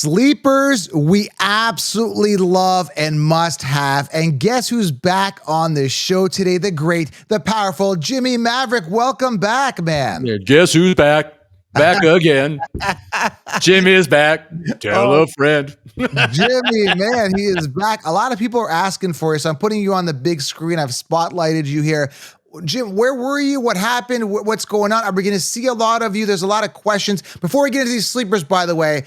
Sleepers we absolutely love and must have. And guess who's back on the show today? The great, the powerful Jimmie Maverick. Welcome back, man. Yeah, guess who's back? Back again. Jimmie is back. Tell a friend. Jimmie, man, he is back. A lot of people are asking for you, so I'm putting you on the big screen. I've spotlighted you here. Jim, where were you? What happened? What's going on? Are we going to see a lot of you? There's a lot of questions. Before we get into these sleepers, by the way,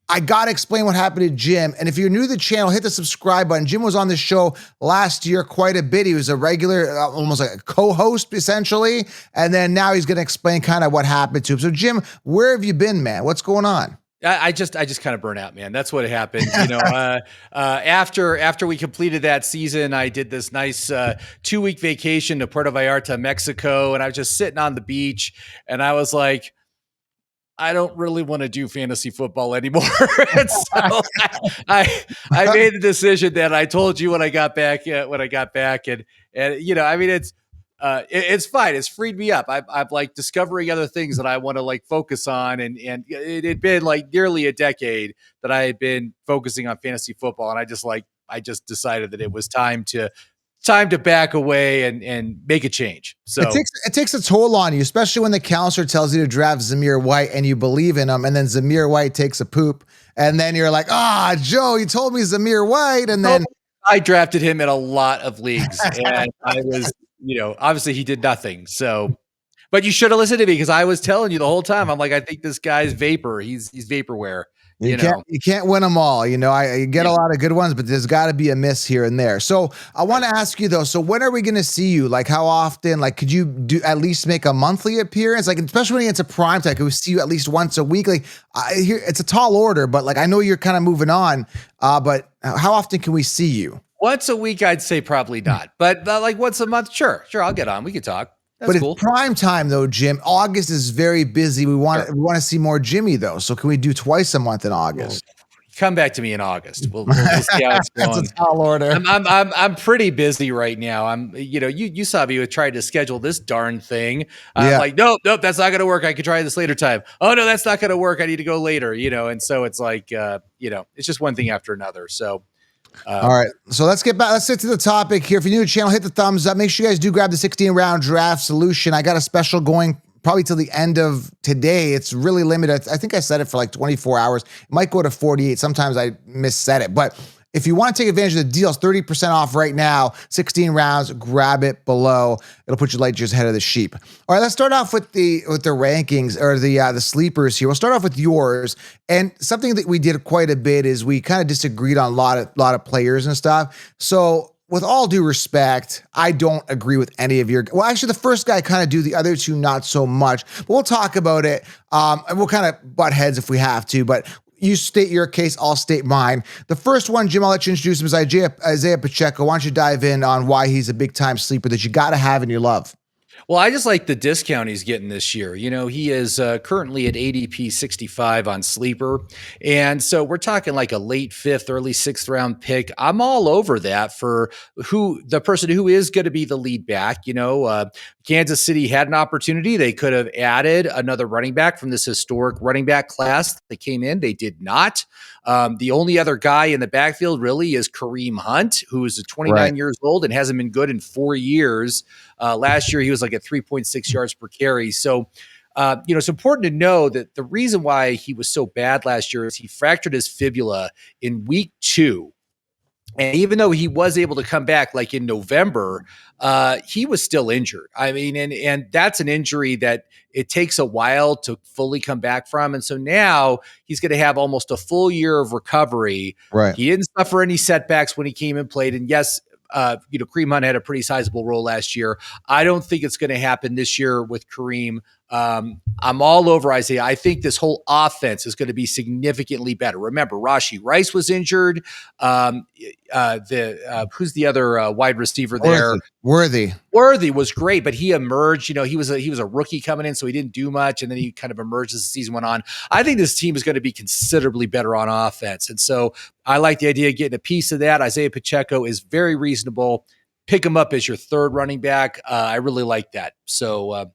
I got to explain what happened to Jim. And if you're new to the channel, hit the subscribe button. Jim was on the show last year quite a bit. He was a regular, almost like a co-host, essentially. And then now he's going to explain kind of what happened to him. So, Jim, where have you been, man? What's going on? I just kind of burn out, man. That's what happened. You know, after we completed that season, I did this nice 2-week vacation to Puerto Vallarta, Mexico. And I was just sitting on the beach and I was like, I don't really want to do fantasy football anymore. And so I made the decision that I told you when I got back, and you know, I mean, it's fine. It's freed me up. I've like discovering other things that I want to like focus on. And it had been like nearly a decade that I had been focusing on fantasy football. And I just decided that it was time to back away and make a change. So it takes a toll on you, especially when the counselor tells you to draft Zamir White and you believe in him. And then Zamir White takes a poop. And then you're like, Joe, you told me Zamir White. And then I drafted him in a lot of leagues and I was, you know, obviously he did nothing. So, but you should have listened to me because I was telling you the whole time. I'm like, I think this guy's vapor. He's vaporware. You can't win them all. You know, I get a lot of good ones, but there's got to be a miss here and there. So I want to ask you though. So when are we going to see you? Like how often? Like could you do at least make a monthly appearance? Like especially when you get to prime time, could we see you at least once a week? Like I hear it's a tall order, but like I know you're kind of moving on. But how often can we see you? Once a week, I'd say probably not. But like once a month, sure, I'll get on. We can talk. That's cool. It's prime time though, Jim. August is very busy. We want to see more Jimmie though. So can we do twice a month in August? Come back to me in August. We'll see how it's going. That's a tall order. I'm pretty busy right now. You saw me with trying to schedule this darn thing. I'm like, nope, that's not going to work. I could try this later time. Oh no, that's not going to work. I need to go later. You know, and so it's like, it's just one thing after another. So. All right, so let's get back. Let's get to the topic here. If you're new to the channel, hit the thumbs up. Make sure you guys do grab the 16-round draft solution. I got a special going probably till the end of today. It's really limited. I think I set it for like 24 hours. It might go to 48. Sometimes I misset it, but if you want to take advantage of the deals, 30% off right now, 16 rounds, grab it below. It'll put you light years ahead of the sheep. All right, let's start off with the rankings or the sleepers here. We'll start off with yours. And something that we did quite a bit is we kind of disagreed on a lot of players and stuff. So with all due respect, I don't agree with any of your, well, actually the first guy kind of do, the other two not so much, but we'll talk about it. And we'll kind of butt heads if we have to, but you state your case, I'll state mine. The first one, Jim, I'll let you introduce him, is Isaiah Pacheco. Why don't you dive in on why he's a big-time sleeper that you got to have and you love? Well, I just like the discount he's getting this year. You know, he is currently at ADP 65 on Sleeper. And so we're talking like a late 5th, early 6th round pick. I'm all over that for the person who is going to be the lead back. You know, Kansas City had an opportunity. They could have added another running back from this historic running back class that came in. They did not. The only other guy in the backfield really is Kareem Hunt, who is 29 years old and hasn't been good in 4 years. Last year, he was like at 3.6 yards per carry. So, it's important to know that the reason why he was so bad last year is he fractured his fibula in week 2. And even though he was able to come back like in November, he was still injured. I mean, and that's an injury that it takes a while to fully come back from. And so now he's going to have almost a full year of recovery. Right. He didn't suffer any setbacks when he came and played. And yes, Kareem Hunt had a pretty sizable role last year. I don't think it's going to happen this year with Kareem. I'm all over Isaiah. I think this whole offense is going to be significantly better. Remember, Rashee Rice was injured. Who's the other wide receiver there? Worthy was great, but he emerged. You know, he was a rookie coming in, so he didn't do much, and then he kind of emerged as the season went on. I think this team is going to be considerably better on offense, and so I like the idea of getting a piece of that. Isaiah Pacheco is very reasonable. Pick him up as your third running back. I really like that. So.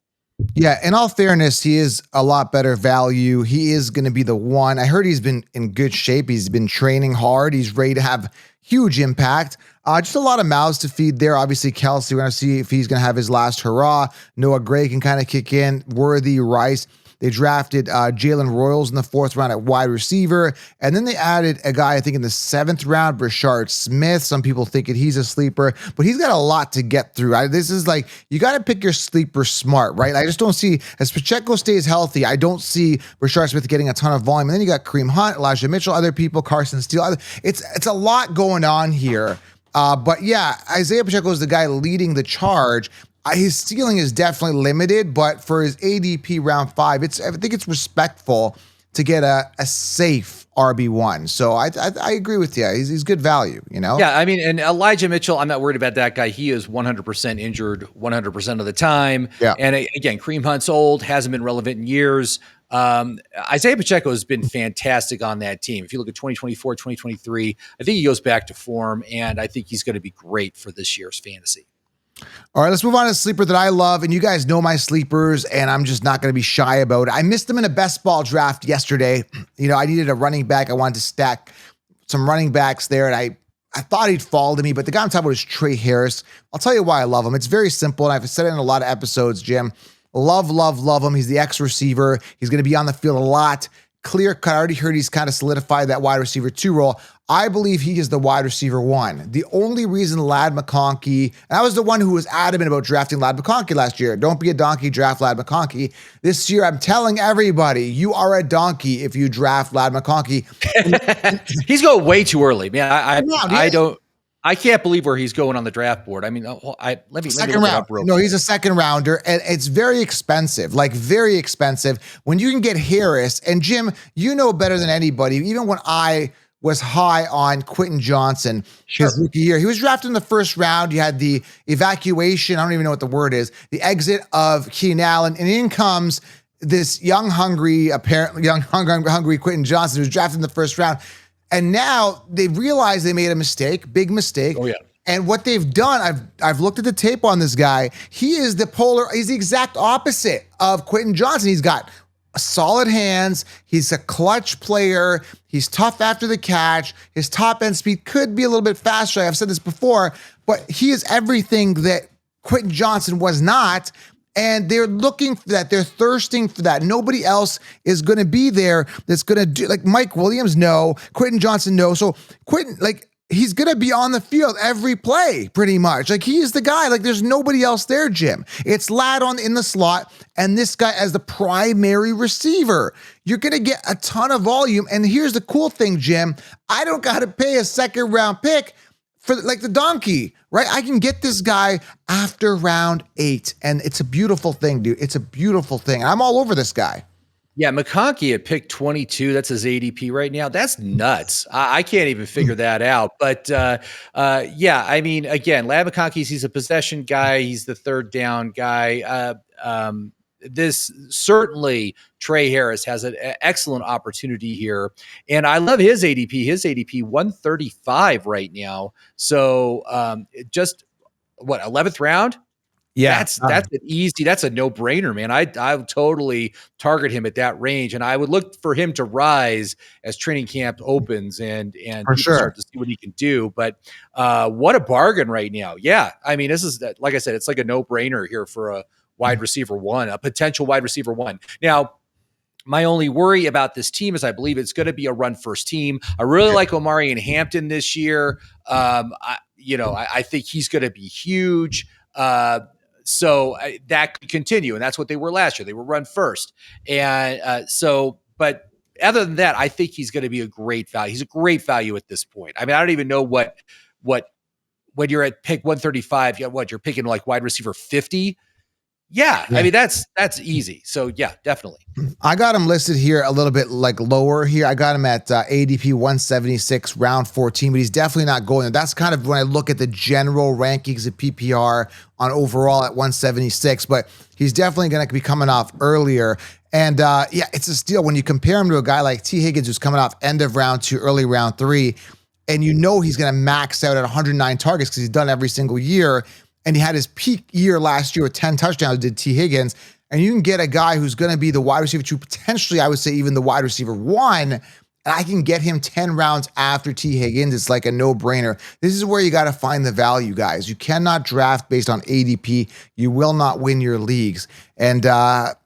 Yeah, in all fairness, he is a lot better value. He is going to be the one. I heard he's been in good shape. He's been training hard. He's ready to have huge impact. Just a lot of mouths to feed there. Obviously, Kelsey, we're going to see if he's going to have his last hurrah. Noah Gray can kind of kick in. Worthy, Rice. They drafted Jalen Royals in the 4th round at wide receiver. And then they added a guy, I think, in the 7th round, Brashard Smith. Some people thinking he's a sleeper, but he's got a lot to get through. This is like, you got to pick your sleeper smart, right? I just don't see, as Pacheco stays healthy, I don't see Brashard Smith getting a ton of volume. And then you got Kareem Hunt, Elijah Mitchell, other people, Carson Steele. It's a lot going on here. But yeah, Isaiah Pacheco is the guy leading the charge. His ceiling is definitely limited, but for his ADP round 5, I think it's respectful to get a safe RB1. So I agree with you. He's good value, you know? Yeah, I mean, and Elijah Mitchell, I'm not worried about that guy. He is 100% injured 100% of the time. Yeah. And again, Kareem Hunt's old, hasn't been relevant in years. Isaiah Pacheco has been fantastic on that team. If you look at 2024, 2023, I think he goes back to form, and I think he's going to be great for this year's fantasy. All right, let's move on to a sleeper that I love, and you guys know my sleepers, and I'm just not going to be shy about it. I missed them in a best ball draft yesterday. You know, I needed a running back. I wanted to stack some running backs there, and I thought he'd fall to me, but the guy I'm talking about is Trey Harris. I'll tell you why I love him. It's very simple, and I've said it in a lot of episodes, Jim. Love him. He's the X receiver. He's going to be on the field a lot. Clear cut. I already heard he's kind of solidified that wide receiver 2 role. I believe he is the wide receiver 1. The only reason Ladd McConkey, and I was the one who was adamant about drafting Ladd McConkey last year. Don't be a donkey, draft Ladd McConkey. This year, I'm telling everybody, you are a donkey if you draft Ladd McConkey. He's going way too early, man. I can't believe where he's going on the draft board. I mean, let me look it up real quick. No, he's a 2nd rounder, and it's very expensive, like very expensive. When you can get Harris, and Jim, you know better than anybody, even when I was high on Quentin Johnson his rookie year, he was drafted in the 1st round. You had the evacuation, I don't even know what the word is, the exit of Keenan Allen, and in comes this hungry Quentin Johnson, who was drafted in the 1st round. And now they realize they made a mistake, big mistake. Oh, yeah. And what they've done, I've looked at the tape on this guy. He's the exact opposite of Quentin Johnson. He's got solid hands. He's a clutch player. He's tough after the catch. His top end speed could be a little bit faster. I've said this before, but he is everything that Quentin Johnson was not. And they're looking for that. They're thirsting for that. Nobody else is going to be there that's going to do, like Mike Williams, no. Quentin Johnson, no. So Quentin, he's going to be on the field every play pretty much. Like, he is the guy. Like, there's nobody else there, Jim. It's Ladd in the slot and this guy as the primary receiver. You're going to get a ton of volume. And here's the cool thing, Jim. I don't got to pay a 2nd round pick for the donkey, right? I can get this guy after round 8, and it's a beautiful thing, dude. It's a beautiful thing. I'm all over this guy. Yeah, McConkey at pick 22, that's his ADP right now. That's nuts. I can't even figure that out. But yeah, I mean, again, Ladd McConkey, he's a possession guy. He's the 3rd down guy. This certainly Trey Harris has an excellent opportunity here. And I love his ADP 135 right now. So just 11th round? Yeah. That's an easy, that's a no-brainer, man. I would totally target him at that range. And I would look for him to rise as training camp opens and for sure start to see what he can do. But what a bargain right now. Yeah. I mean, this is, like I said, it's like a no-brainer here for a wide receiver 1, a potential wide receiver 1. Now, my only worry about this team is I believe it's going to be a run-first team. I really like Omari and Hampton this year. I think he's going to be huge. So that could continue, and that's what they were last year. They were run first. And but other than that, I think he's going to be a great value. He's a great value at this point. I mean, I don't even know what when you're at pick 135, you're picking like wide receiver 50. Yeah, I mean, that's easy. So yeah, definitely. I got him listed here a little bit lower here. I got him at ADP 176, round 14, but he's definitely not going there. That's kind of when I look at the general rankings of PPR on overall at 176, but he's definitely going to be coming off earlier. And it's a steal when you compare him to a guy like T. Higgins, who's coming off end of round 2, early round 3, and you know he's going to max out at 109 targets because he's done every single year. And he had his peak year last year with 10 touchdowns, did T. Higgins. and you can get a guy who's going to be the wide receiver 2, potentially, I would say even the wide receiver 1, and I can get him 10 rounds after T. Higgins. It's like a no-brainer. This is where you got to find the value, guys. You cannot draft based on ADP. You will not win your leagues. And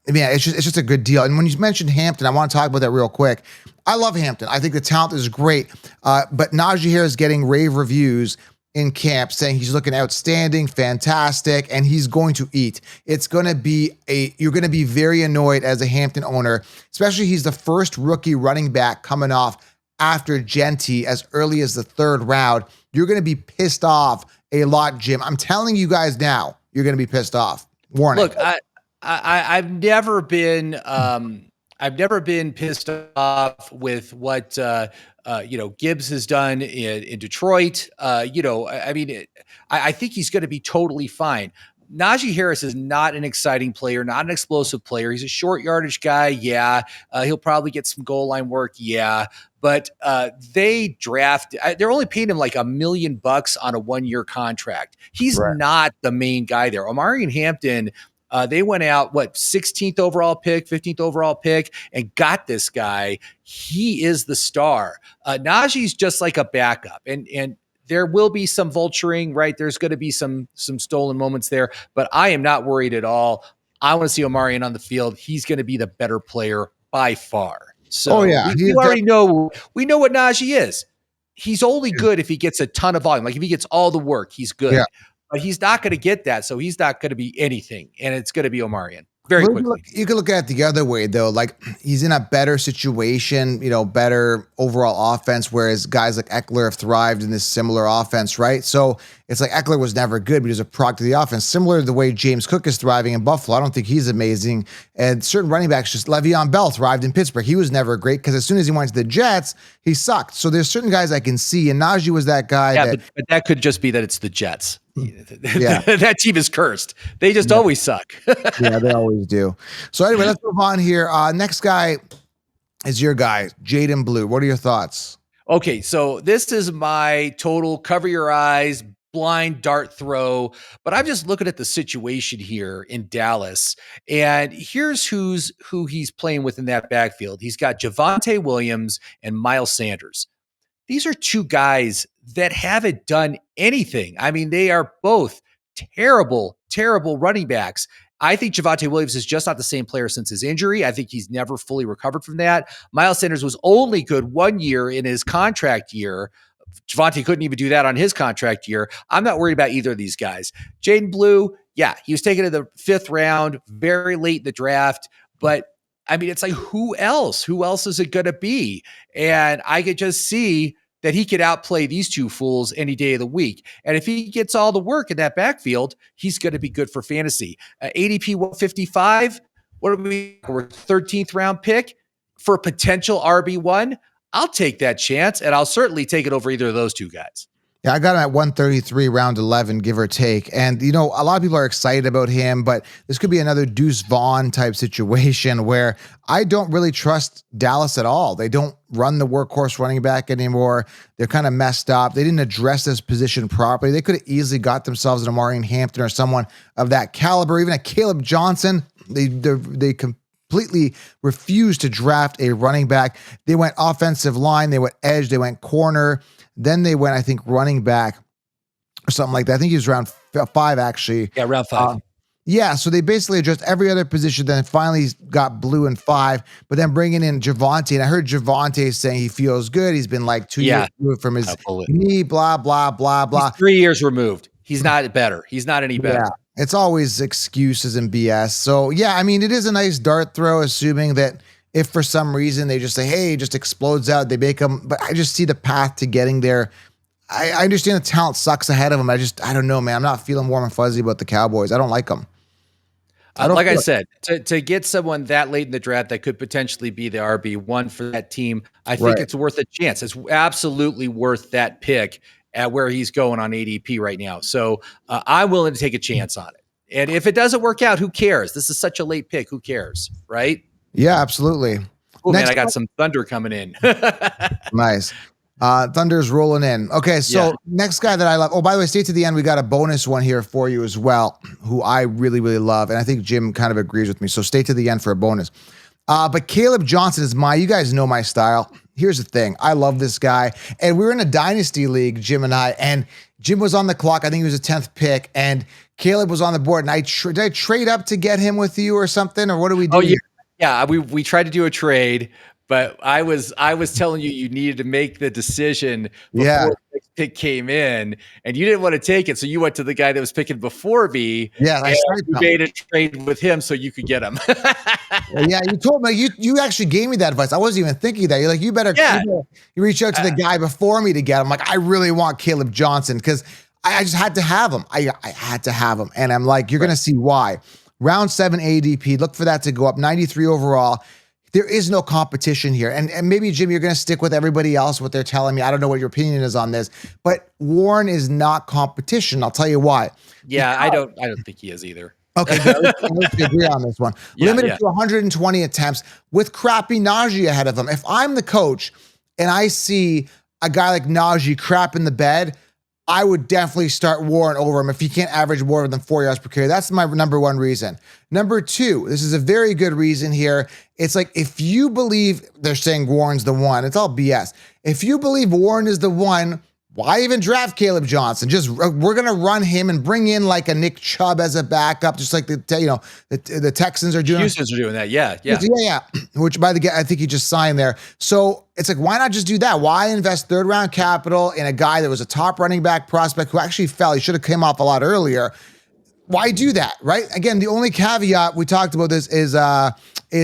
it's just a good deal. And when you mentioned Hampton, I want to talk about that real quick. I love Hampton. I think the talent is great. But Najee Harris is getting rave reviews in camp saying he's looking outstanding, fantastic, and he's going to eat. It's going to be you're going to be very annoyed as a Hampton owner, especially he's the first rookie running back coming off after Genty as early as the 3rd round. You're going to be pissed off a lot, Jim. I'm telling you guys now, you're going to be pissed off. Warning. Look, I've never been pissed off with what Gibbs has done in Detroit. I think he's going to be totally fine. Najee Harris is not an exciting player, not an explosive player. He's a short yardage guy. Yeah. He'll probably get some goal line work. Yeah. But they're only paying him like $1 million on a 1-year contract. He's not the main guy there. Omari and Hampton, they went out, 16th overall pick, 15th overall pick, and got this guy. He is the star. Najee's just like a backup. And there will be some vulturing, right? There's going to be some stolen moments there, but I am not worried at all. I want to see Omarion on the field. He's going to be the better player by far. So we already know what Najee is. He's only good if he gets a ton of volume. Like if he gets all the work, he's good. Yeah. But he's not going to get that, so he's not going to be anything, and it's going to be Omarion very quickly. You can look at it the other way, though. Like, he's in a better situation, better overall offense, whereas guys like Eckler have thrived in this similar offense, right? So it's like Eckler was never good, but he was a product of the offense, similar to the way James Cook is thriving in Buffalo. I don't think he's amazing. And certain running backs, just Le'Veon Bell thrived in Pittsburgh. He was never great because as soon as he went to the Jets, he sucked. So there's certain guys I can see, and Najee was that guy. Yeah, but that could just be that it's the Jets. Yeah. That team is cursed. They just always suck. Yeah, they always do. So anyway, let's move on here. Next guy is your guy, Jaden Blue. What are your thoughts? Okay, so this is my total cover your eyes, blind dart throw, but I'm just looking at the situation here in Dallas, and here's who he's playing with in that backfield. He's got Javonte Williams and Miles Sanders. These are two guys that haven't done anything. I mean, they are both terrible, terrible running backs. I think Javonte Williams is just not the same player since his injury. I think he's never fully recovered from that. Miles Sanders was only good 1 year in his contract year. Javonte couldn't even do that on his contract year. I'm not worried about either of these guys. Jaden Blue, yeah, he was taken in the 5th round, very late in the draft, but I mean, it's like, who else? Who else is it going to be? And I could just see that he could outplay these two fools any day of the week. And if he gets all the work in that backfield, he's going to be good for fantasy. ADP 155, what are we? We're 13th round pick for a potential RB1. I'll take that chance, and I'll certainly take it over either of those two guys. Yeah, I got him at 133, round 11, give or take. And, a lot of people are excited about him, but this could be another Deuce Vaughn type situation where I don't really trust Dallas at all. They don't run the workhorse running back anymore. They're kind of messed up. They didn't address this position properly. They could have easily got themselves an Omarion Hampton or someone of that caliber, even a Caleb Johnson. They completely refused to draft a running back. They went offensive line, they went edge, they went corner. Then they went, I think, running back or something like that. I think he was round 5, actually. Yeah, round 5. So they basically addressed every other position, then finally got Blue in 5, but then bringing in Javonte. And I heard Javonte saying he feels good. He's been like 2 years removed from his knee, blah, blah, blah, blah. He's 3 years removed. He's not better. He's not any better. Yeah, it's always excuses and BS. So, yeah, I mean, it is a nice dart throw, assuming that if for some reason they just say, hey, it just explodes out, they make them, but I just see the path to getting there. I understand the talent sucks ahead of them. I don't know, man. I'm not feeling warm and fuzzy about the Cowboys. I don't like them. Like I said, to get someone that late in the draft that could potentially be the RB1 for that team, I think it's worth a chance. It's absolutely worth that pick at where he's going on ADP right now. So I'm willing to take a chance on it. And if it doesn't work out, who cares? This is such a late pick. Who cares, right? Yeah, absolutely. Oh, man, I got some thunder coming in. Nice. Thunder's rolling in. Okay, Yeah. so next guy that I love. Oh, by the way, stay to the end. We got a bonus one here for you as well, who I really, really love. And I think Jim kind of agrees with me. So stay to the end for a bonus. But Caleb Johnson is you guys know my style. Here's the thing. I love this guy. And we were in a dynasty league, Jim and I, and Jim was on the clock. I think he was a 10th pick, and Caleb was on the board. And did I trade up to get him with you or something? Or what do we do? Oh yeah. Yeah, we tried to do a trade, but I was telling you needed to make the decision Yeah. before the next pick came in, and you didn't want to take it, so you went to the guy that was picking before me. Yeah, and you made a trade with him so you could get him. Well, yeah, you told me you actually gave me that advice. I wasn't even thinking that. You're like, you better you reach out to the guy before me to get him. Like, I really want Caleb Johnson because I just had to have him. I had to have him, and I'm like, you're gonna see why. Round 7 ADP. Look for that to go up. 93 overall. There is no competition here. And maybe, Jim, you're going to stick with everybody else, what they're telling me. I don't know what your opinion is on this, but Warren is not competition. I'll tell you why. Yeah, I don't think he is either. Okay, good. Let's agree on this one. Limited to 120 attempts with crappy Najee ahead of him. If I'm the coach and I see a guy like Najee crap in the bed, I would definitely start Warren over him if he can't average more than 4 yards per carry. That's my number one reason. Number two, this is a very good reason here. It's like, if you believe they're saying Warren's the one, it's all BS. If you believe Warren is the one, why even draft Caleb Johnson? Just we're gonna run him and bring in like a Nick Chubb as a backup, just like the Texans are doing. Houston's are doing that, yeah. Which, by the way, I think he just signed there. So it's like, why not just do that? Why invest third round capital in a guy that was a top running back prospect who actually fell? He should have came off a lot earlier. Why do that, right? Again, the only caveat, we talked about this, is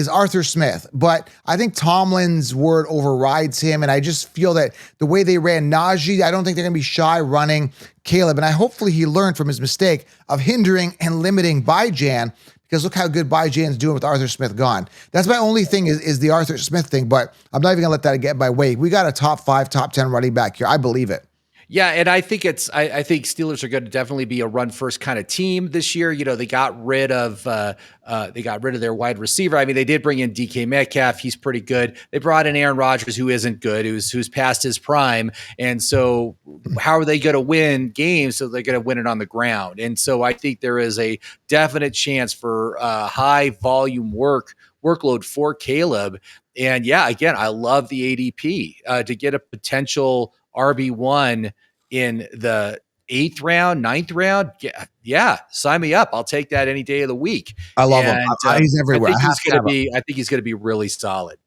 Arthur Smith. But I think Tomlin's word overrides him, and I just feel that the way they ran Najee, I don't think they're going to be shy running Caleb. And hopefully he learned from his mistake of hindering and limiting Byjan, because look how good Byjan's doing with Arthur Smith gone. That's my only thing is the Arthur Smith thing, but I'm not even going to let that get by weight. We got a top 5, top 10 running back here. I believe it. Yeah, and I think I think Steelers are going to definitely be a run first kind of team this year. You know, they got rid of their wide receiver. I mean, they did bring in DK Metcalf. He's pretty good. They brought in Aaron Rodgers, who isn't good, who's past his prime. And so how are they going to win games? So they're going to win it on the ground. And so I think there is a definite chance for high volume workload for Caleb. And yeah, again, I love the ADP to get a potential RB1 in the 8th round, 9th round. Yeah, sign me up. I'll take that any day of the week. I love him. He's everywhere. I think he's going to be really solid.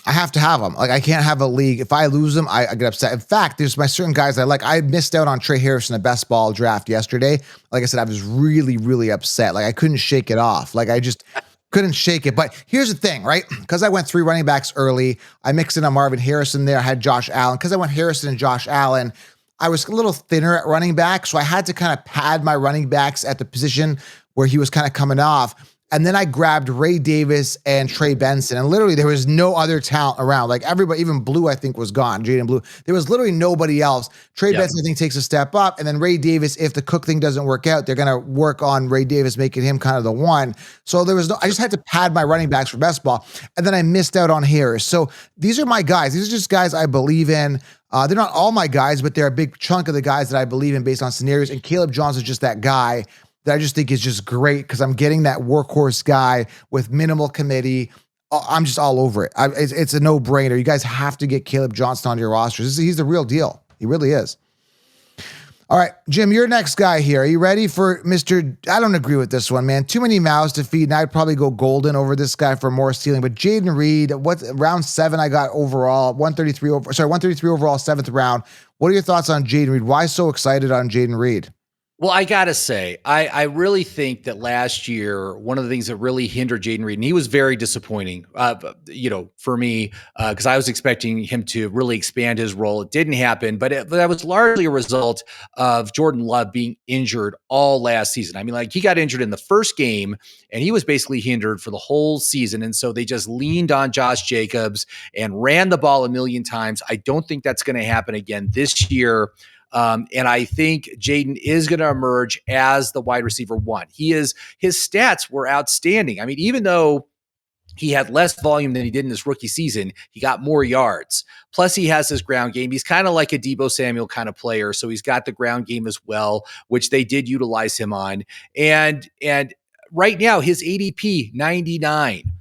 I have to have him. Like, I can't have a league. If I lose him, I get upset. In fact, there's my certain guys I like. I missed out on Trey Harrison, the best ball draft yesterday. Like I said, I was really, really upset. Like, I couldn't shake it off. Like, I just couldn't shake it. But here's the thing, right? Because I went 3 running backs early, I mixed in a Marvin Harrison there. I had Josh Allen. Because I went Harrison and Josh Allen, I was a little thinner at running back. So I had to kind of pad my running backs at the position where he was kind of coming off. And then I grabbed Ray Davis and Trey Benson. And literally there was no other talent around. Like, everybody, even Blue, I think, was gone. Jaden Blue. There was literally nobody else. Trey Benson, I think, takes a step up. And then Ray Davis, if the Cook thing doesn't work out, they're going to work on Ray Davis, making him kind of the one. So I just had to pad my running backs for best ball. And then I missed out on Harris. So these are my guys. These are just guys I believe in. They're not all my guys, but they're a big chunk of the guys that I believe in based on scenarios. And Caleb Johnson is just that guy that I just think is just great because I'm getting that workhorse guy with minimal committee. I'm just all over it. It's a no-brainer. You guys have to get Caleb Johnson on your rosters. He's the real deal. He really is. All right, Jim, you're next guy here. Are you ready for Mr. I don't agree with this one, man. Too many mouths to feed, and I'd probably go Golden over this guy for more stealing. But Jaden Reed, round 7 I got overall, 133 overall, 7th round. What are your thoughts on Jaden Reed? Why so excited on Jaden Reed? Well, I got to say, I really think that last year, one of the things that really hindered Jaden Reed, and he was very disappointing, for me, because I was expecting him to really expand his role. It didn't happen, but that was largely a result of Jordan Love being injured all last season. I mean, like, he got injured in the first game, and he was basically hindered for the whole season. And so they just leaned on Josh Jacobs and ran the ball a million times. I don't think that's going to happen again this year. And I think Jaden is going to emerge as the wide receiver 1. His stats were outstanding. I mean, even though he had less volume than he did in his rookie season. He got more yards. Plus, he has his ground game. He's kind of like a Deebo Samuel kind of player. So he's got the ground game as well, which they did utilize him on. And right now, his ADP 99.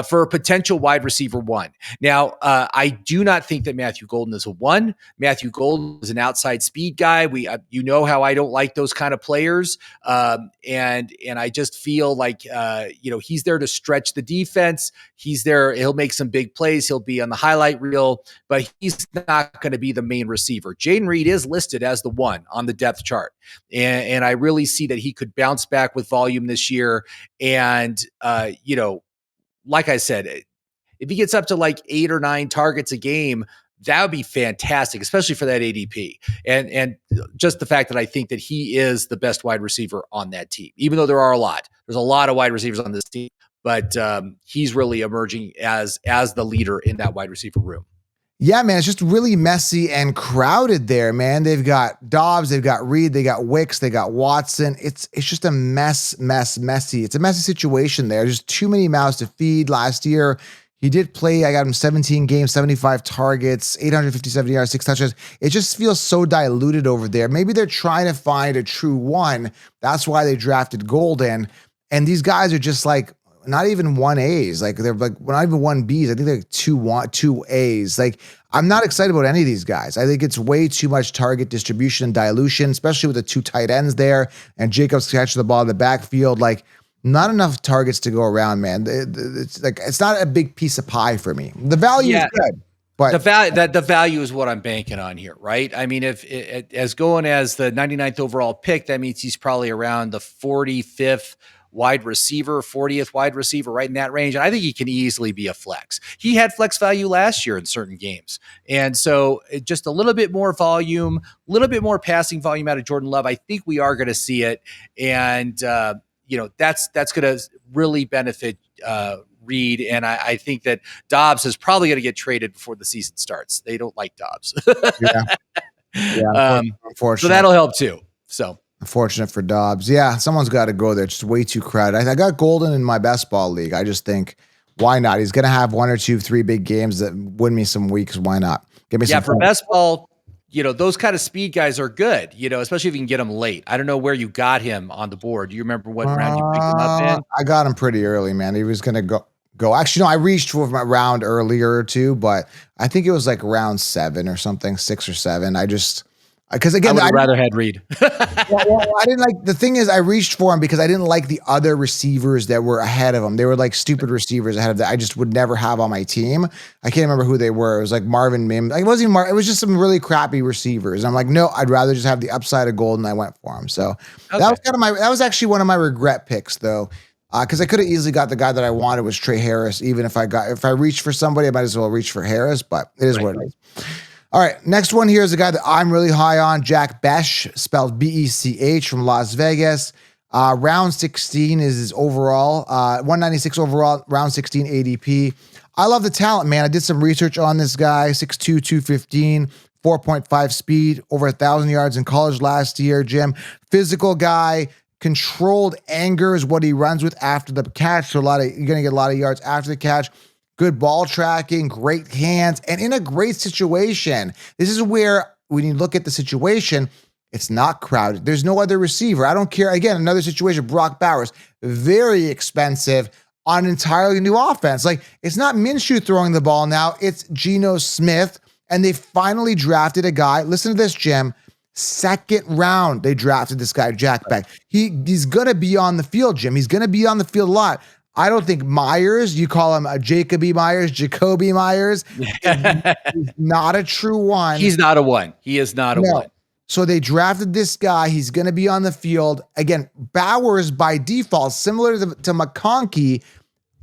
For a potential wide receiver one. Now, I do not think that Matthew Golden is a one. Matthew Golden is an outside speed guy. You know how I don't like those kind of players, and I just feel like he's there to stretch the defense. He's there. He'll make some big plays. He'll be on the highlight reel, but he's not going to be the main receiver. Jaden Reed is listed as the one on the depth chart, and I really see that he could bounce back with volume this year, and like I said, if he gets up to like 8 or 9 targets a game, that would be fantastic, especially for that ADP. And just the fact that I think that he is the best wide receiver on that team, even though there are a lot. There's a lot of wide receivers on this team, but he's really emerging as the leader in that wide receiver room. Yeah, man, it's just really messy and crowded there, man. They've got Dobbs, they've got Reed, they got Wicks, they got Watson. It's just a messy. It's a messy situation there. There's too many mouths to feed. Last year, he did play. I got him 17 games, 75 targets, 857 yards, 6 touchdowns. It just feels so diluted over there. Maybe they're trying to find a true one. That's why they drafted Golden. And these guys are just like, not even 1As. Like they're like not even 1Bs. I think they're like 2As. Like I'm not excited about any of these guys. I think it's way too much target distribution and dilution, especially with the 2 tight ends there and Jacobs catching the ball in the backfield. Like not enough targets to go around, man. It's like it's not a big piece of pie for me. The value is good. But the value is what I'm banking on here, right? I mean, if as going as the 99th overall pick, that means he's probably around the 45th wide receiver, 40th wide receiver, right in that range. And I think he can easily be a flex. He had flex value last year in certain games. And so just a little bit more volume, a little bit more passing volume out of Jordan Love. I think we are going to see it. And, that's going to really benefit Reed. And I think that Dobbs is probably going to get traded before the season starts. They don't like Dobbs. Yeah. Unfortunately. So that'll help too. So. Unfortunate for Dobbs. Yeah, someone's got to go there. It's just way too crowded. I got Golden in my best ball league. I just think, why not? He's going to have 1 or 2, 3 big games that win me some weeks. Why not? Give me some for best ball, those kind of speed guys are good, especially if you can get him late. I don't know where you got him on the board. Do you remember what round you picked him up in? I got him pretty early, man. He was going to go. Actually, no, I reached for my round earlier too, but I think it was like round 7 or something, 6 or 7. Because again, I would rather had Reed. I didn't like, the thing is I reached for him because I didn't like the other receivers that were ahead of him. They were like stupid receivers ahead of that I just would never have on my team. I can't remember who they were. It was like Marvin Mims. It wasn't even it was just some really crappy receivers. And I'm like, no, I'd rather just have the upside of Golden. I went for him. So that was actually one of my regret picks though. Because I could have easily got the guy that I wanted was Trey Harris. Even if I reached for somebody, I might as well reach for Harris, but it is what it is. All right, next one here is a guy that I'm really high on, Jack Bech, spelled B-E-C-H from Las Vegas. Round 16 is his overall, 196 overall, round 16 ADP. I love the talent, man. I did some research on this guy, 6'2", 215, 4.5 speed, over 1,000 yards in college last year, Jim. Physical guy, controlled anger is what he runs with after the catch, so you're going to get a lot of yards after the catch. Good ball tracking, great hands, and in a great situation. This is where, when you look at the situation, it's not crowded. There's no other receiver. I don't care. Again, another situation, Brock Bowers, very expensive on an entirely new offense. Like, it's not Minshew throwing the ball now. It's Geno Smith, and they finally drafted a guy. Listen to this, Jim. 2nd round, they drafted this guy, Jack Bech. He's going to be on the field, Jim. He's going to be on the field a lot. I don't think Myers, you call him a Jacoby Myers, is not a true one. He's not a one. He is not a one. So they drafted this guy. He's going to be on the field. Again, Bowers by default, similar to McConkey,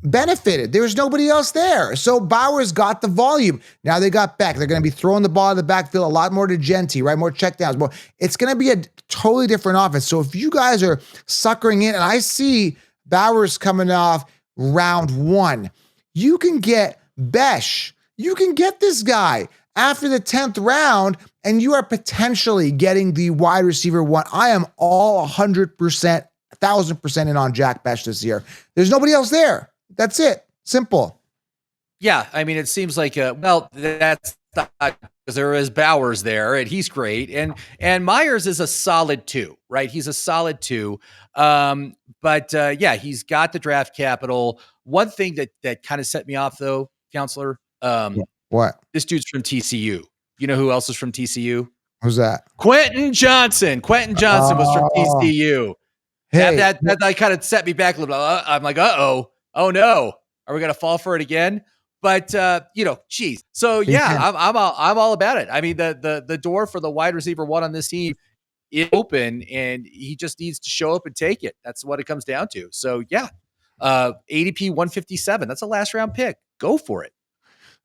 benefited. There was nobody else there. So Bowers got the volume. Now they got Beck. They're going to be throwing the ball in the backfield a lot more to Genty, right? More checkdowns. More. It's going to be a totally different offense. So if you guys are suckering in, and I see Bowers coming off round 1, you can get Bech. You can get this guy after the 10th round, and you are potentially getting the wide receiver 1. I am all 100%, 1,000% in on Jack Bech this year. There's nobody else there. That's it. Simple. Yeah, I mean, it seems like well, that's not because there is Bowers there, and he's great, and Myers is a solid 2, right? He's a solid 2, but yeah, he's got the draft capital. One thing that kind of set me off though, counselor, What? this dude's from TCU. You know who else is from TCU? Who's that? Quentin Johnson. Quentin Johnson was from Oh, TCU. That hey, that that like, kind of set me back a little bit. I'm like, oh no, are we gonna fall for it again? But geez. So big yeah, fan. I'm all about it. I mean, the door for the wide receiver 1 on this team is open, and he just needs to show up and take it. That's what it comes down to. So yeah, ADP 157. That's a last round pick. Go for it.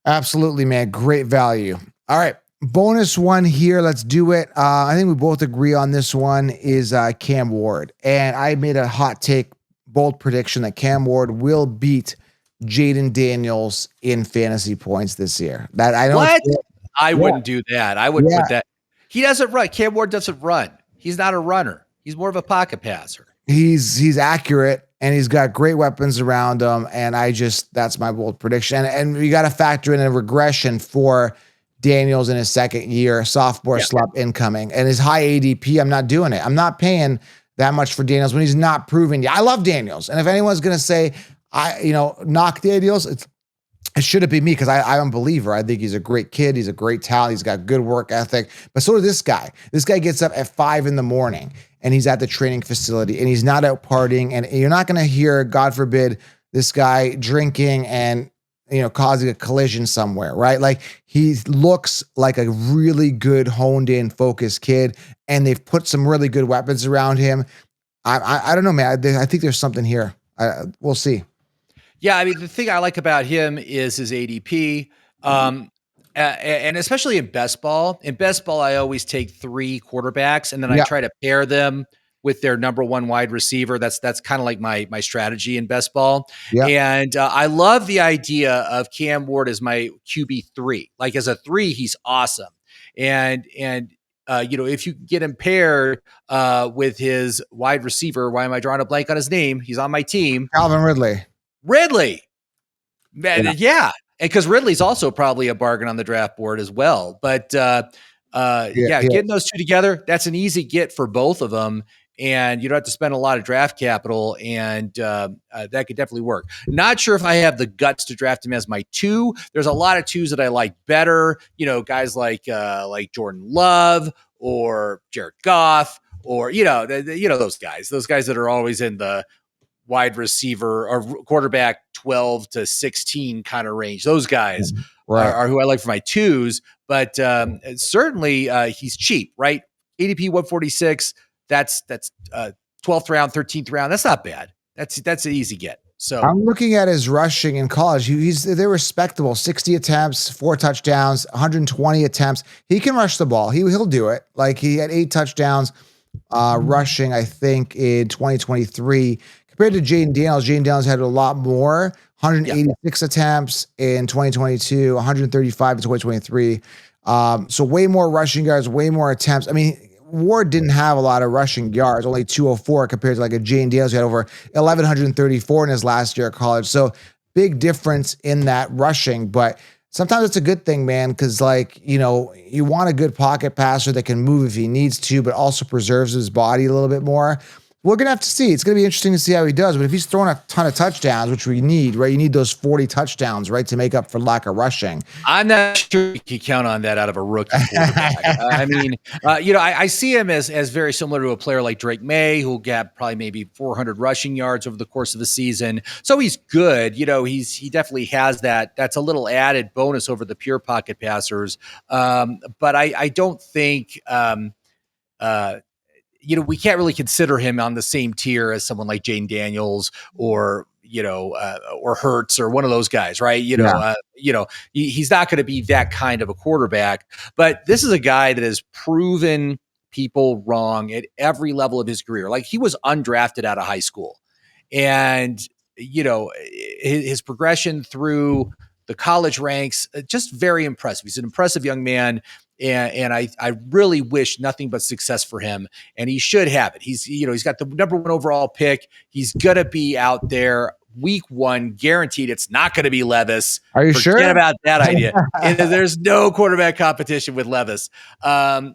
Absolutely, man. Great value. All right. Bonus one here. Let's do it. I think we both agree on this one is Cam Ward. And I made a hot take, bold prediction that Cam Ward will beat Jaden Daniels in fantasy points this year. That I don't. What? I Yeah. wouldn't do that. I would Yeah. put that. He doesn't run. Cam Ward doesn't run. He's not a runner. He's more of a pocket passer. He's accurate and he's got great weapons around him. And that's my bold prediction. And we got to factor in a regression for Daniels in his second year, sophomore slump incoming, and his high ADP. I'm not doing it. I'm not paying that much for Daniels when he's not proven yet. I love Daniels. And if anyone's going to say, knock Daniels, it shouldn't be me because I'm a believer. I think he's a great kid. He's a great talent. He's got good work ethic. But so does this guy. This guy gets up at 5 a.m. and he's at the training facility and he's not out partying. And you're not going to hear, God forbid, this guy drinking and causing a collision somewhere, right? Like he looks like a really good, honed in, focused kid, and they've put some really good weapons around him. I don't know, man. I think there's something here. We'll see. Yeah, I mean, the thing I like about him is his ADP. And especially in best ball. In best ball, I always take 3 quarterbacks and then I Yeah, try to pair them with their number 1 wide receiver. That's kind of like my strategy in best ball. yeah. And I love the idea of Cam Ward as my QB3. Like as a 3, he's awesome. And if you get him paired with his wide receiver, why am I drawing a blank on his name? He's on my team. Calvin Ridley. Ridley. Man, yeah. And because Ridley's also probably a bargain on the draft board as well. But Yeah. getting those 2 together, that's an easy get for both of them. And you don't have to spend a lot of draft capital. And that could definitely work. Not sure if I have the guts to draft him as my 2. There's a lot of 2s that I like better. Guys like Jordan Love or Jared Goff or, those guys that are always in the wide receiver or quarterback 12 to 16 kind of range. Those guys are who I like for my 2s, but certainly he's cheap, right? ADP 146. That's 12th round, 13th round. That's not bad. That's an easy get. So I'm looking at his rushing in college. They're respectable. 60 attempts, 4 touchdowns, 120 attempts. He can rush the ball. He'll do it. Like he had 8 touchdowns rushing, I think, in 2023. Compared to Jaden Daniels had a lot more, 186 attempts in 2022, 135 in 2023. So way more rushing yards, way more attempts. I mean, Ward didn't have a lot of rushing yards, only 204 compared to like a Jaden Daniels who had over 1,134 in his last year at college. So big difference in that rushing, but sometimes it's a good thing, man, because you want a good pocket passer that can move if he needs to, but also preserves his body a little bit more. We're going to have to see. It's going to be interesting to see how he does. But if he's throwing a ton of touchdowns, which we need, right? You need those 40 touchdowns, right, to make up for lack of rushing. I'm not sure you can count on that out of a rookie quarterback. I see him as very similar to a player like Drake May, who'll get probably maybe 400 rushing yards over the course of the season. So he's good. He definitely has that. That's a little added bonus over the pure pocket passers. But I don't think we can't really consider him on the same tier as someone like Jaden Daniels or Hurts or one of those guys, right? He's not going to be that kind of a quarterback, but this is a guy that has proven people wrong at every level of his career. Like he was undrafted out of high school and, his progression through the college ranks, just very impressive. He's an impressive young man. And I really wish nothing but success for him. And he should have it. He's got the number 1 overall pick. He's going to be out there week one guaranteed it's not going to be Levis. Are you Forget sure? about that idea. There's no quarterback competition with Levis. I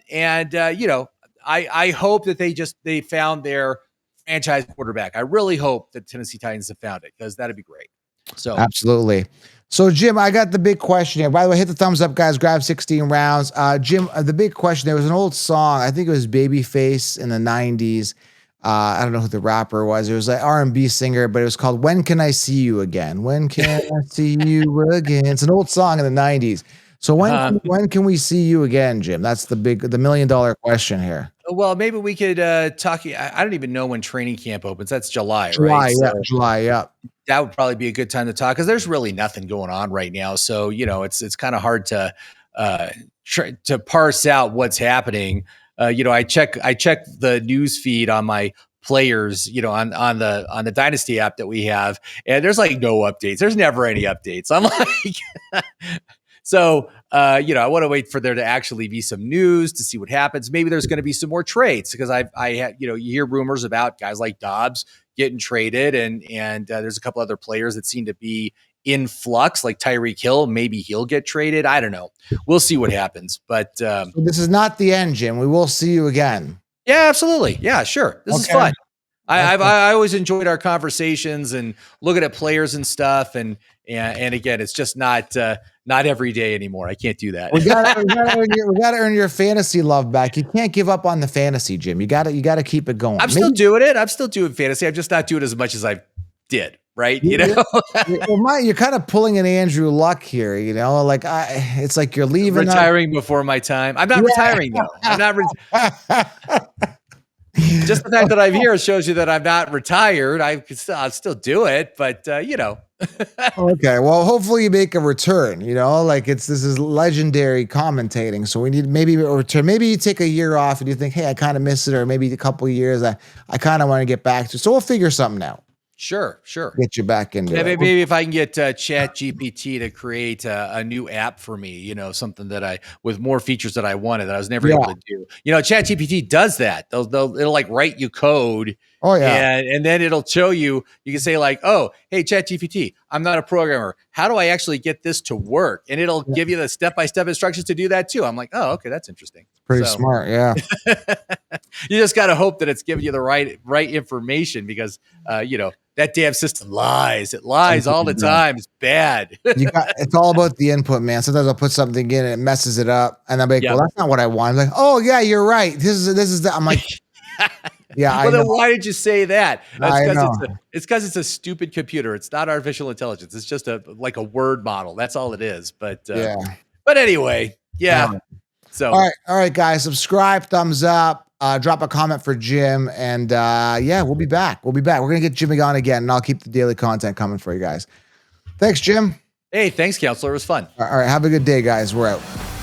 hope that they found their franchise quarterback. I really hope that Tennessee Titans have found it, because that'd be great. So Absolutely. So, Jim, I got the big question here. By the way, hit the thumbs up, guys. Grab 16 rounds. Jim, the big question, there was an old song. I think it was Babyface in the 90s. I don't know who the rapper was. It was like R&B singer, but it was called "When Can I See You Again?" When can I see you again? It's an old song in the 90s. So when can we see you again, Jim? That's the $1 million question here. well, maybe we could talk. I don't even know when training camp opens. That's July, July, right? yeah, So July, yeah. that would probably be a good time to talk, because there's really nothing going on right now. So, it's kind of hard to to parse out what's happening. I check the news feed on my players, on the Dynasty app that we have, and there's like no updates. There's never any updates. I'm like, so I want to wait for there to actually be some news to see what happens. Maybe there's going to be some more trades, because I had, you hear rumors about guys like Dobbs getting traded, and there's a couple other players that seem to be in flux, like Tyreek Hill. Maybe he'll get traded. I don't know. We'll see what happens. But So this is not the end, Jim. We will see you again. yeah, absolutely. Yeah, sure. This is fun. I always enjoyed our conversations and looking at players and stuff. And again, it's just not every day anymore. I can't do that. We gotta earn your fantasy love back. You can't give up on the fantasy, Jim. You gotta keep it going. I'm still doing it. I'm still doing fantasy. I'm just not doing as much as I did. Right. Well, you're kind of pulling an Andrew Luck here, like it's like you're leaving retiring before my time. I'm not retiring though. I'm not. Just the fact that I'm here shows you that I'm not retired. I'll still do it, but Okay, well, hopefully you make a return. Like this is legendary commentating, so we need maybe a return. Maybe you take a year off and you think, hey, I kind of miss it, or maybe a couple of years, I kind of want to get back to. So we'll figure something out. Sure. Get you back into it. Maybe if I can get Chat GPT to create a new app for me, something that with more features that I wanted that I was never able to do. Chat GPT does that. It'll like write you code. Oh yeah. And then it'll show you can say like, oh, hey, Chat GPT, I'm not a programmer. How do I actually get this to work? And it'll give you the step-by-step instructions to do that too. I'm like, oh, okay, that's interesting. Pretty smart. Yeah. You just got to hope that it's giving you the right information, because, that damn system lies. It lies all the time. It's bad. It's all about the input, man. Sometimes I'll put something in and it messes it up, and I'm like, well, that's not what I want. I'm like, oh yeah, you're right. This is that. I'm like, yeah. Well, then why did you say that? It's because it's a stupid computer. It's not artificial intelligence. It's just like a word model. That's all it is. But But anyway, yeah. So all right, guys, subscribe, thumbs up. Drop a comment for Jim, and we'll be back. We're gonna get Jimmie on again, and I'll keep the daily content coming for you guys. Thanks, Jim. Hey, thanks, Counselor. It was fun. All right, have a good day, guys. We're out.